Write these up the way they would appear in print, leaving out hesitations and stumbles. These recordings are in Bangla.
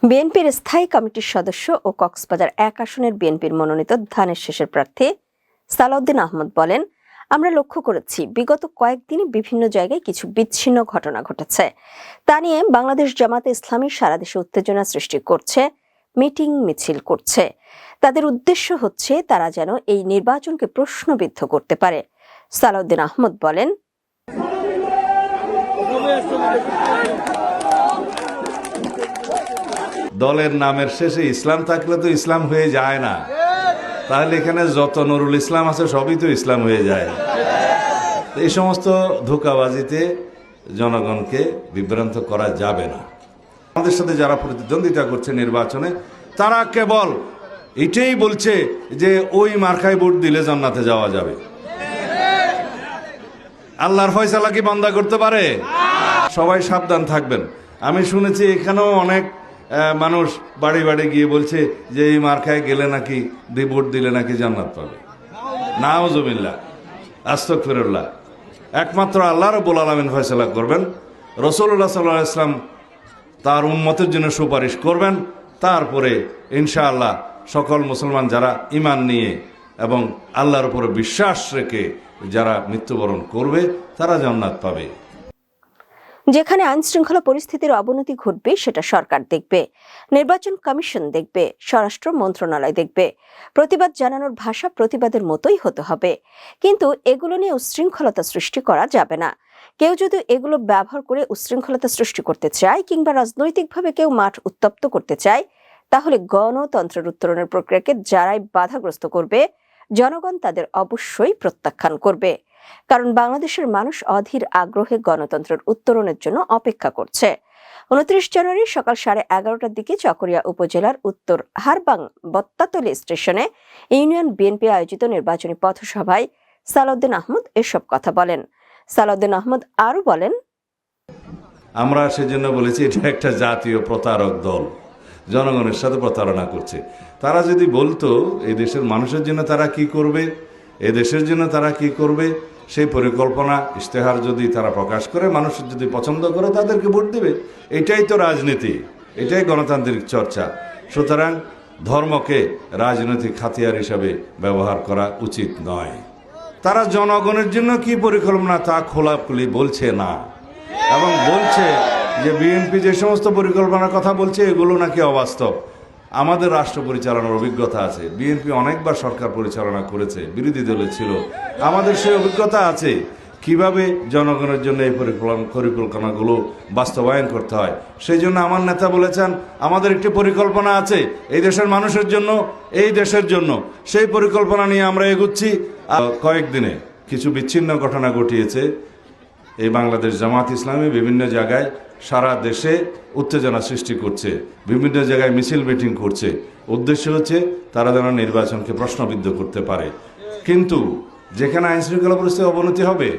বিএনপির স্থায়ী কমিটির সদস্য ও কক্সবাজার ১ আসনের বিএনপির মনোনীত ধানের শেষের প্রার্থী সালাউদ্দিন আহমদ বলেন, আমরা লক্ষ্য করেছি বিগত কয়েকদিনে বিভিন্ন জায়গায় কিছু বিচ্ছিন্ন ঘটনা ঘটেছে। তা নিয়ে বাংলাদেশ জামাতে ইসলামী সারা দেশে উত্তেজনা সৃষ্টি করছে, মিটিং মিছিল করছে। তাদের উদ্দেশ্য হচ্ছে তারা যেন এই নির্বাচনকে প্রশ্নবিদ্ধ করতে পারে। সালাউদ্দিন আহমদ বলেন, দলের নামের শেষে ইসলাম থাকলে তো ইসলাম হয়ে যায় না, তাহলে এখানে যত নুরুল ইসলাম আছে সবই তো ইসলাম হয়ে যায়। এই সমস্ত ধোঁকাবাজিতে জনগণকে বিভ্রান্ত করা যাবে না। আমাদের সাথে যারা প্রতিদ্বন্দ্বিতা করছে নির্বাচনে, তারা কেবল এটাই বলছে যে ওই মার্কায় ভোট দিলে জান্নাতে যাওয়া যাবে। আল্লাহর ফয়সালা কি বান্দা করতে পারে? সবাই সাবধান থাকবেন। আমি শুনেছি এখানেও অনেক মানুষ বাড়ি বাড়ি গিয়ে বলছে যে এই মার্কায় গেলে নাকি ভোট দিলে নাকি জান্নাত পাবে। নাউজুবিল্লাহ, আস্তাগফিরুল্লাহ। একমাত্র আল্লাহ রাব্বুল আলামিন ফয়সালা করবেন। রাসূলুল্লাহ সাল্লাল্লাহু আলাইহি ওয়াসাল্লাম তার উম্মতের জন্য সুপারিশ করবেন। তারপরে ইনশাআল্লাহ সকল মুসলমান যারা ঈমান নিয়ে এবং আল্লাহর উপরে বিশ্বাস রেখে যারা মৃত্যুবরণ করবে তারা জান্নাত পাবে। যেখানে আইন শৃঙ্খলা পরিস্থিতির অবনতি ঘটবে সেটা সরকার দেখবে, নির্বাচন কমিশন দেখবে, স্বরাষ্ট্র মন্ত্রণালয় দেখবে। প্রতিবাদ জানানোর ভাষা প্রতিবাদের মতোই হতে হবে, কিন্তু এগুলো নিয়ে উচ্ছৃঙ্খলতা সৃষ্টি করা যাবে না। কেউ যদি এগুলো ব্যবহার করে উচ্ছৃঙ্খলতা সৃষ্টি করতে চায় কিংবা রাজনৈতিকভাবে কেউ মাঠ উত্তপ্ত করতে চায়, তাহলে গণতন্ত্রের উত্তরণের প্রক্রিয়াকে যারাই বাধাগ্রস্ত করবে, জনগণ তাদের অবশ্যই প্রত্যাখ্যান করবে। কারণ বাংলাদেশের মানুষ অধীর আগ্রহে গণতন্ত্রের উত্তরণের জন্য অপেক্ষা করছে। ২৯ জানুয়ারি সকাল 11:30টার দিকে চকরিয়া উপজেলার উত্তর হারবাং বত্তাতলী স্টেশনে ইউনিয়ন বিএনপি আয়োজিত নির্বাচনী পথসভায় সালাউদ্দিন আহমদ এসব কথা বলেন। সালাউদ্দিন আহমদ আরো বলেন, আমরা সেজন্য বলেছি এটা একটা জাতীয় প্রতারক দল, জনগণের সাথে প্রতারণা করছে। তারা যদি বলতো এই দেশের মানুষের জন্য তারা কি করবে, এই দেশের জন্য তারা কি করবে, সেই পরিকল্পনা ইশতেহার যদি তারা প্রকাশ করে, মানুষ যদি পছন্দ করে তাদেরকে ভোট দেবে। এটাই তো রাজনীতি, এটাই গণতান্ত্রিক চর্চা। সুতরাং ধর্মকে রাজনৈতিক হাতিয়ার হিসাবে ব্যবহার করা উচিত নয়। তারা জনগণের জন্য কি পরিকল্পনা তা খোলাখুলি বলছে না, এবং বলছে যে বিএনপি যে সমস্ত পরিকল্পনার কথা বলছে এগুলো নাকি অবাস্তব। আমাদের রাষ্ট্র পরিচালনার অভিজ্ঞতা আছে, বিএনপি অনেকবার সরকার পরিচালনা করেছে, বিরোধী দলে ছিল, আমাদের সেই অভিজ্ঞতা আছে কিভাবে জনগণের জন্য এই পরিকল্পনাগুলো বাস্তবায়ন করতে হয়। সেই জন্য আমার নেতা বলেছেন আমাদের একটি পরিকল্পনা আছে এই দেশের মানুষের জন্য, এই দেশের জন্য। সেই পরিকল্পনা নিয়ে আমরা এগুচ্ছি। কয়েকদিনে কিছু বিচ্ছিন্ন ঘটনা ঘটিয়েছে এই বাংলাদেশ জামাত ইসলামী বিভিন্ন জায়গায় সারা দেশে উত্তেজনা সৃষ্টি করছে, বিভিন্ন জায়গায় মিছিল মিটিং করছে। উদ্দেশ্য হচ্ছে তারা যেন নির্বাচনকে প্রশ্নবিদ্ধ করতে পারে। কিন্তু যেখানে আইন শৃঙ্খলা পরিস্থিতি অবনতি হবে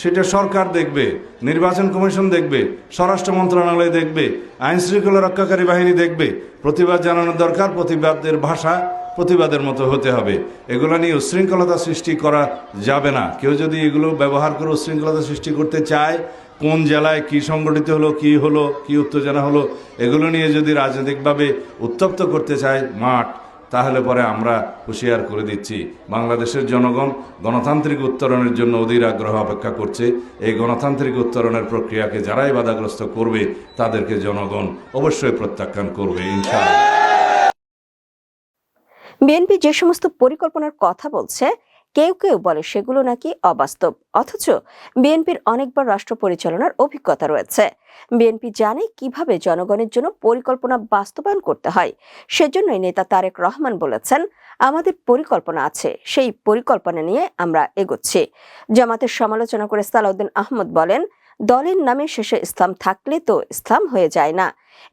সেটা সরকার দেখবে, নির্বাচন কমিশন দেখবে, স্বরাষ্ট্র মন্ত্রণালয় দেখবে, আইন শৃঙ্খলা রক্ষাকারী বাহিনী দেখবে। প্রতিবাদ জানানোর দরকার, প্রতিবাদের ভাষা প্রতিবাদের মতো হতে হবে। এগুলো নিয়ে উচ্ছৃঙ্খলতা সৃষ্টি করা যাবে না। কেউ যদি এগুলো ব্যবহার করে উচ্ছৃঙ্খলতা সৃষ্টি করতে চায়, কোন জেলায় কি সংগঠিত হলো, কি উত্তেজনা হলো, এগুলো নিয়ে যদি রাজনৈতিকভাবে উত্তপ্ত করতে চায় মাঠ, তাহলে পরে আমরা হুঁশিয়ার করে দিচ্ছি বাংলাদেশের জনগণ গণতান্ত্রিক উত্তরণের জন্য অধীর আগ্রহ অপেক্ষা করছে। এই গণতান্ত্রিক উত্তরণের প্রক্রিয়াকে যারাই বাধাগ্রস্ত করবে তাদেরকে জনগণ অবশ্যই প্রত্যাখ্যান করবে ইনশাআল্লাহ। বিএনপি যে সমস্ত পরিকল্পনার কথা বলছে, কেউ কেউ বলে সেগুলো নাকি অবাস্তব, অথচ বিএনপির অনেকবার রাষ্ট্র পরিচালনার অভিজ্ঞতা রয়েছে। বিএনপি জানে কিভাবে জনগণের জন্য পরিকল্পনা বাস্তবায়ন করতে হয়। সেজন্যই নেতা তারেক রহমান বলেছেন, আমাদের পরিকল্পনা আছে, সেই পরিকল্পনা নিয়ে আমরা এগোচ্ছি। জামাতের সমালোচনা করে সালাউদ্দিন আহমদ বলেন, দলের নামে শেষে ইসলাম থাকলে তো ইসলাম হয়ে যায় না।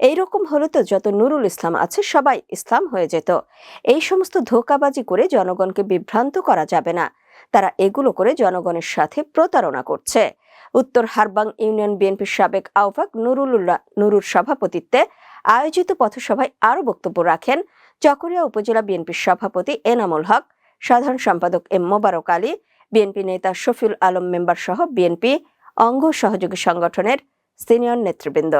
এইরকম হলে তো যত নুরুল ইসলাম আছে সবাই ইসলাম হয়ে যেত। এই সমস্ত ধোঁকাবাজি করে জনগণকে বিভ্রান্ত করা যাবে না। তারা এগুলো করে জনগণের সাথে প্রতারণা করছে। উত্তর হারবাং ইউনিয়ন বিএনপির সাবেক আহ্বায়ক নুরুর সভাপতিত্বে আয়োজিত পথসভায় আরো বক্তব্য রাখেন চকরিয়া উপজেলা বিএনপির সভাপতি এনামুল হক, সাধারণ সম্পাদক এম মোবারক আলী, বিএনপি নেতা শফিউল আলম মেম্বার সহ বিএনপি অঙ্গ সহযোগী সংগঠনের সিনিয়র নেতৃবৃন্দ।